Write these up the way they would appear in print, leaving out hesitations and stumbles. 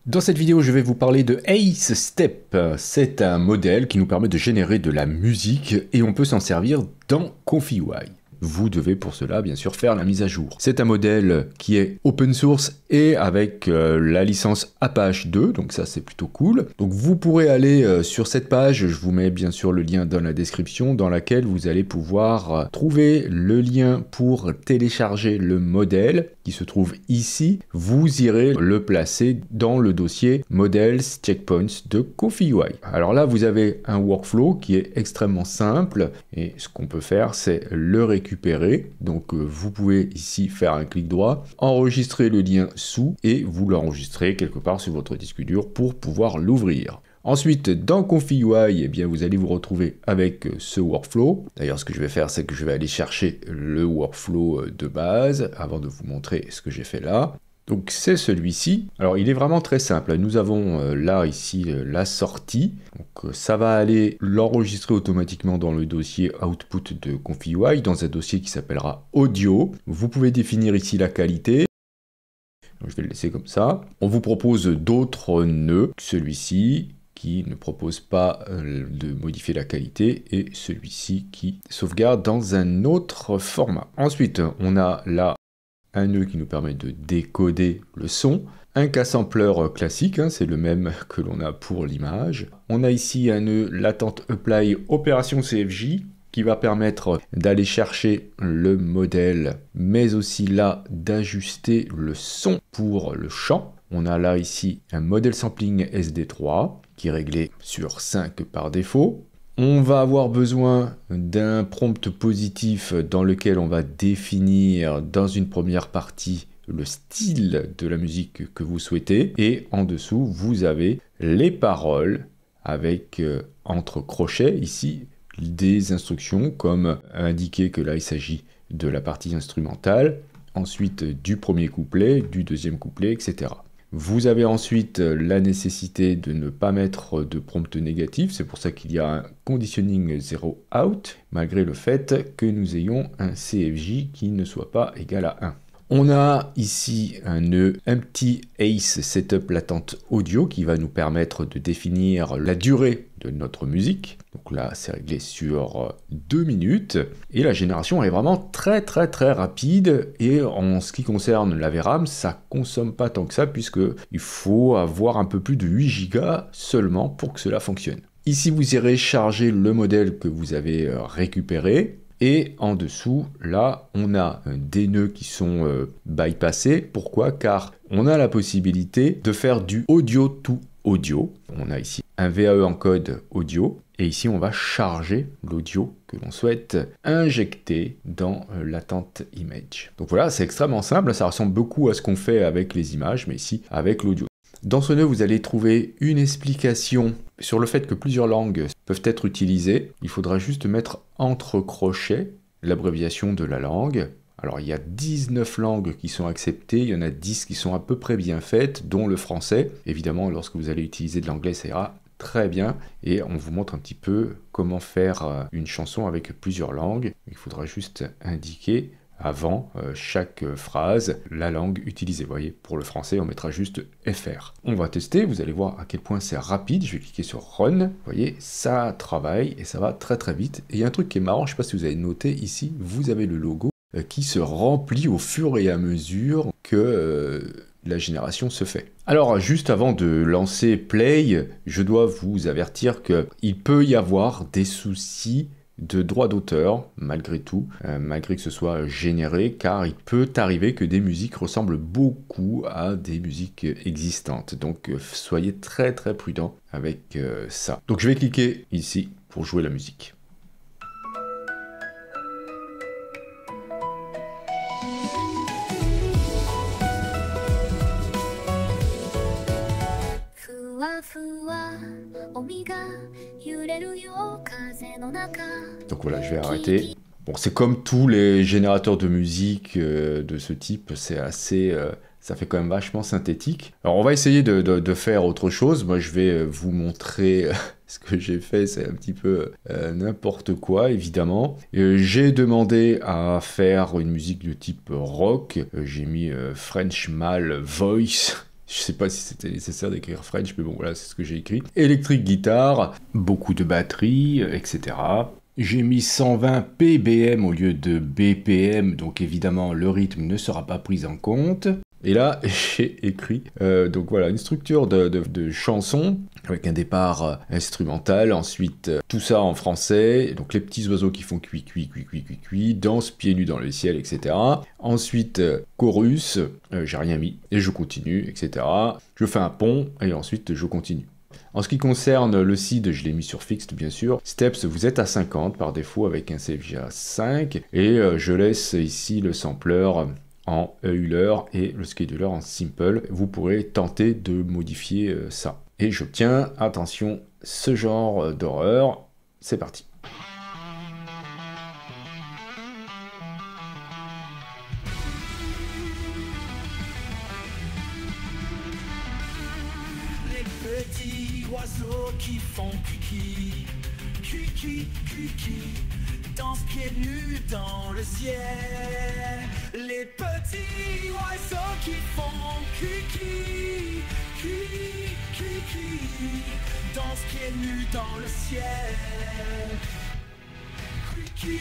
Dans cette vidéo, je vais vous parler de Ace Step. C'est un modèle qui nous permet de générer de la musique et on peut s'en servir dans ComfyUI. Vous devez pour cela bien sûr faire la mise à jour. C'est un modèle qui est open source et avec la licence Apache 2, donc ça c'est plutôt cool. Donc vous pourrez aller sur cette page, je vous mets bien sûr le lien dans la description, dans laquelle vous allez pouvoir trouver le lien pour télécharger le modèle qui se trouve ici. Vous irez le placer dans le dossier Models Checkpoints de ComfyUI. Alors là vous avez un workflow qui est extrêmement simple et ce qu'on peut faire c'est le récupérer. Donc vous pouvez ici faire un clic droit, enregistrer le lien sous et vous l'enregistrez quelque part sur votre disque dur pour pouvoir l'ouvrir. Ensuite, dans ComfyUI, eh bien, vous allez vous retrouver avec ce workflow. D'ailleurs, ce que je vais faire, c'est que je vais aller chercher le workflow de base avant de vous montrer ce que j'ai fait là. Donc c'est celui-ci. Alors il est vraiment très simple. Nous avons là ici la sortie. Donc ça va aller l'enregistrer automatiquement dans le dossier output de ComfyUI, dans un dossier qui s'appellera audio. Vous pouvez définir ici la qualité. Donc, je vais le laisser comme ça. On vous propose d'autres nœuds. Celui-ci qui ne propose pas de modifier la qualité et celui-ci qui sauvegarde dans un autre format. Ensuite, on a là un nœud qui nous permet de décoder le son, un K-sampler classique, hein, c'est le même que l'on a pour l'image. On a ici un nœud Latent Apply Opération CFJ qui va permettre d'aller chercher le modèle, mais aussi là d'ajuster le son pour le chant. On a là ici un modèle sampling SD3 qui est réglé sur 5 par défaut. On va avoir besoin d'un prompt positif dans lequel on va définir dans une première partie le style de la musique que vous souhaitez. Et en dessous, vous avez les paroles avec entre crochets ici des instructions comme indiquer que là il s'agit de la partie instrumentale, ensuite du premier couplet, du deuxième couplet, etc. Vous avez ensuite la nécessité de ne pas mettre de prompt négatif, c'est pour ça qu'il y a un conditioning 0 out, malgré le fait que nous ayons un CFJ qui ne soit pas égal à 1. On a ici un nœud Empty Ace Setup Latent Audio qui va nous permettre de définir la durée de notre musique. Donc là, c'est réglé sur 2 minutes. Et la génération est vraiment très rapide. Et en ce qui concerne la VRAM, ça consomme pas tant que ça puisqu'il faut avoir un peu plus de 8 Go seulement pour que cela fonctionne. Ici, vous irez charger le modèle que vous avez récupéré. Et en dessous, là, on a des nœuds qui sont bypassés. Pourquoi? Car on a la possibilité de faire du audio to audio. On a ici un VAE encode audio. Et ici, on va charger l'audio que l'on souhaite injecter dans Latent Image. Donc voilà, c'est extrêmement simple. Ça ressemble beaucoup à ce qu'on fait avec les images, mais ici, avec l'audio. Dans ce nœud, vous allez trouver une explication sur le fait que plusieurs langues peuvent être utilisées. Il faudra juste mettre entre crochets l'abréviation de la langue. Alors il y a 19 langues qui sont acceptées, il y en a 10 qui sont à peu près bien faites, dont le français. Évidemment, lorsque vous allez utiliser de l'anglais, ça ira très bien. Et on vous montre un petit peu comment faire une chanson avec plusieurs langues. Il faudra juste indiquer avant chaque phrase la langue utilisée. Vous voyez, pour le français, on mettra juste FR. On va tester, vous allez voir à quel point c'est rapide. Je vais cliquer sur Run. Vous voyez, ça travaille et ça va très vite. Et il y a un truc qui est marrant, je ne sais pas si vous avez noté ici, vous avez le logo qui se remplit au fur et à mesure que la génération se fait. Alors, juste avant de lancer Play, je dois vous avertir qu'il peut y avoir des soucis de droit d'auteur, malgré tout, malgré que ce soit généré, car il peut arriver que des musiques ressemblent beaucoup à des musiques existantes. Donc soyez très prudents avec ça. Donc je vais cliquer ici pour jouer la musique. Donc voilà, je vais arrêter. Bon, c'est comme tous les générateurs de musique de ce type, c'est assez... ça fait quand même vachement synthétique. Alors on va essayer de faire autre chose. Moi je vais vous montrer ce que j'ai fait, c'est un petit peu n'importe quoi évidemment. J'ai demandé à faire une musique de type rock. J'ai mis French Male Voice. Je sais pas si c'était nécessaire d'écrire French, mais bon, voilà, c'est ce que j'ai écrit. Électrique guitare, beaucoup de batterie, etc. J'ai mis 120 ppm au lieu de BPM, donc évidemment, le rythme ne sera pas pris en compte. Et là, j'ai écrit, donc voilà, une structure de chanson, avec un départ instrumental, ensuite tout ça en français, donc les petits oiseaux qui font cuit, cuit, cuit, cuit, cuit, cuit, dansent pieds nus dans le ciel, etc. Ensuite, chorus, j'ai rien mis, et je continue, etc. Je fais un pont, et ensuite je continue. En ce qui concerne le seed, je l'ai mis sur fixed bien sûr. Steps, vous êtes à 50 par défaut avec un CFG à 5, et je laisse ici le sampler en Euler et le scheduler en simple. Vous pourrez tenter de modifier ça. Et j'obtiens, attention, ce genre d'horreur. C'est parti. Les petits oiseaux qui font kiki, kiki, kiki, dansent pieds nus dans le ciel. Les petits oiseaux qui font kiki, kiki, kiki, dansent pieds nus dans le ciel. Kiki,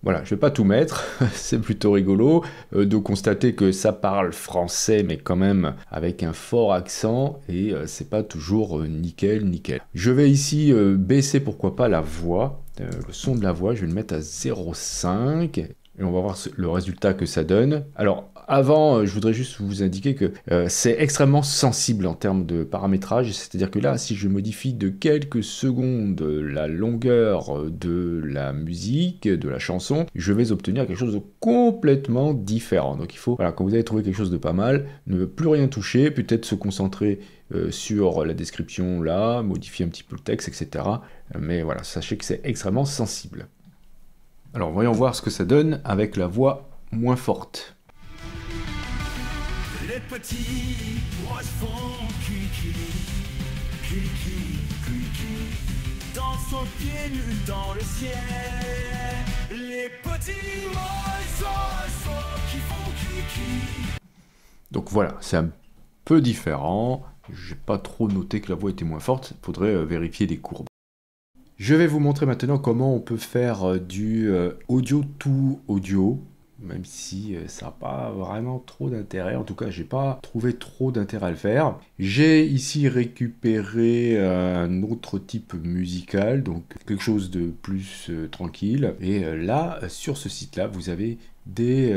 Voilà, je vais pas tout mettre, c'est plutôt rigolo de constater que ça parle français, mais quand même avec un fort accent, et c'est pas toujours nickel, nickel. Je vais ici baisser, pourquoi pas, la voix, le son de la voix, je vais le mettre à 0,5, et on va voir le résultat que ça donne. Alors, avant, je voudrais juste vous indiquer que c'est extrêmement sensible en termes de paramétrage, c'est-à-dire que là, si je modifie de quelques secondes la longueur de la musique, de la chanson, je vais obtenir quelque chose de complètement différent. Donc il faut, voilà, quand vous avez trouvé quelque chose de pas mal, ne plus rien toucher, peut-être se concentrer sur la description là, modifier un petit peu le texte, etc. Mais voilà, sachez que c'est extrêmement sensible. Alors voyons voir ce que ça donne avec la voix moins forte. les petits oiseaux font kiki, kiki, kiki, dansent aux pieds nus dans le ciel. Les petits oiseaux qui font kiki. Donc voilà, c'est un peu différent. J'ai pas trop noté que la voix était moins forte. Il faudrait vérifier les courbes. Je vais vous montrer maintenant comment on peut faire du audio to audio, même si ça n'a pas vraiment trop d'intérêt. En tout cas, j'ai pas trouvé trop d'intérêt à le faire. J'ai ici récupéré un autre type musical, donc quelque chose de plus tranquille. Et là, sur ce site-là, vous avez des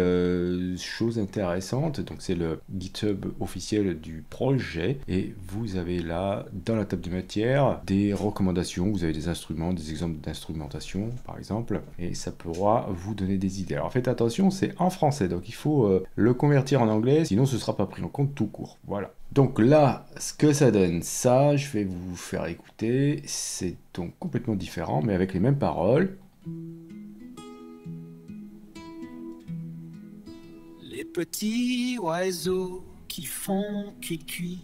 choses intéressantes. Donc c'est le GitHub officiel du projet, et vous avez là dans la table de matière des recommandations. Vous avez des instruments, des exemples d'instrumentation par exemple, et ça pourra vous donner des idées. Alors faites attention, c'est en français, donc il faut le convertir en anglais, sinon ce sera pas pris en compte tout court. Voilà. Donc là, ce que ça donne, ça, je vais vous faire écouter. C'est donc complètement différent, mais avec les mêmes paroles. Les petits oiseaux qui font kiki,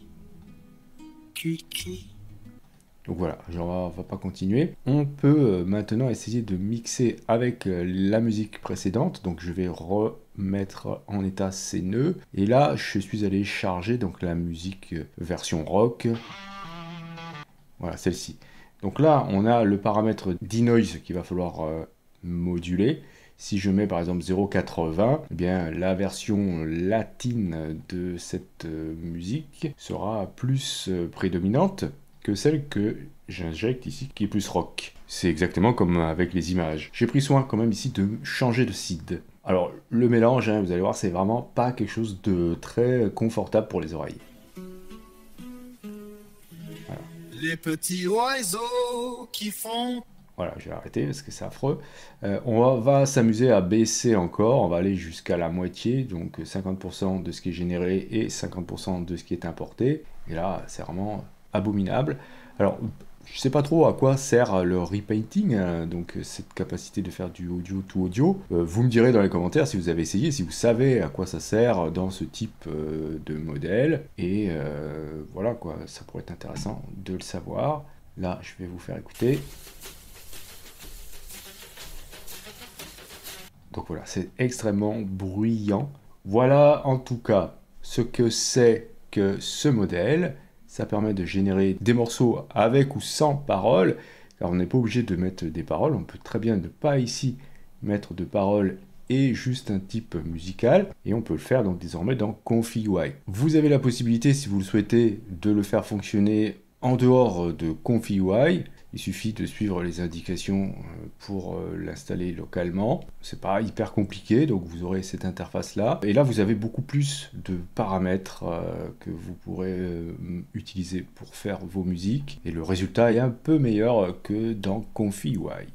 kiki. Donc voilà, on va pas continuer. On peut maintenant essayer de mixer avec la musique précédente. Donc je vais remettre en état ces nœuds. Et là, je suis allé charger donc la musique version rock. Voilà, celle-ci. Donc là, on a le paramètre denoise qu'il va falloir moduler. Si je mets par exemple 0,80, eh bien la version latine de cette musique sera plus prédominante que celle que j'injecte ici, qui est plus rock. C'est exactement comme avec les images. J'ai pris soin quand même ici de changer de seed. Alors le mélange, hein, vous allez voir, c'est vraiment pas quelque chose de très confortable pour les oreilles. Voilà. Les petits oiseaux qui font. Voilà, je vais arrêter parce que c'est affreux. On va s'amuser à baisser encore, on va aller jusqu'à la moitié, donc 50% de ce qui est généré et 50% de ce qui est importé. Et là, c'est vraiment abominable. Alors, je sais pas trop à quoi sert le repainting, donc cette capacité de faire du audio to audio. Vous me direz dans les commentaires si vous avez essayé, si vous savez à quoi ça sert dans ce type de modèle. Et voilà quoi, ça pourrait être intéressant de le savoir. Là, je vais vous faire écouter. Donc voilà, c'est extrêmement bruyant. Voilà en tout cas ce que c'est que ce modèle. Ça permet de générer des morceaux avec ou sans paroles, car on n'est pas obligé de mettre des paroles, on peut très bien ne pas ici mettre de paroles et juste un type musical, et on peut le faire donc désormais dans ConfigUI. Vous avez la possibilité, si vous le souhaitez, de le faire fonctionner en dehors de ConfigUI. Il suffit de suivre les indications pour l'installer localement. C'est pas hyper compliqué, donc vous aurez cette interface-là. Et là, vous avez beaucoup plus de paramètres que vous pourrez utiliser pour faire vos musiques. Et le résultat est un peu meilleur que dans ConfigUI.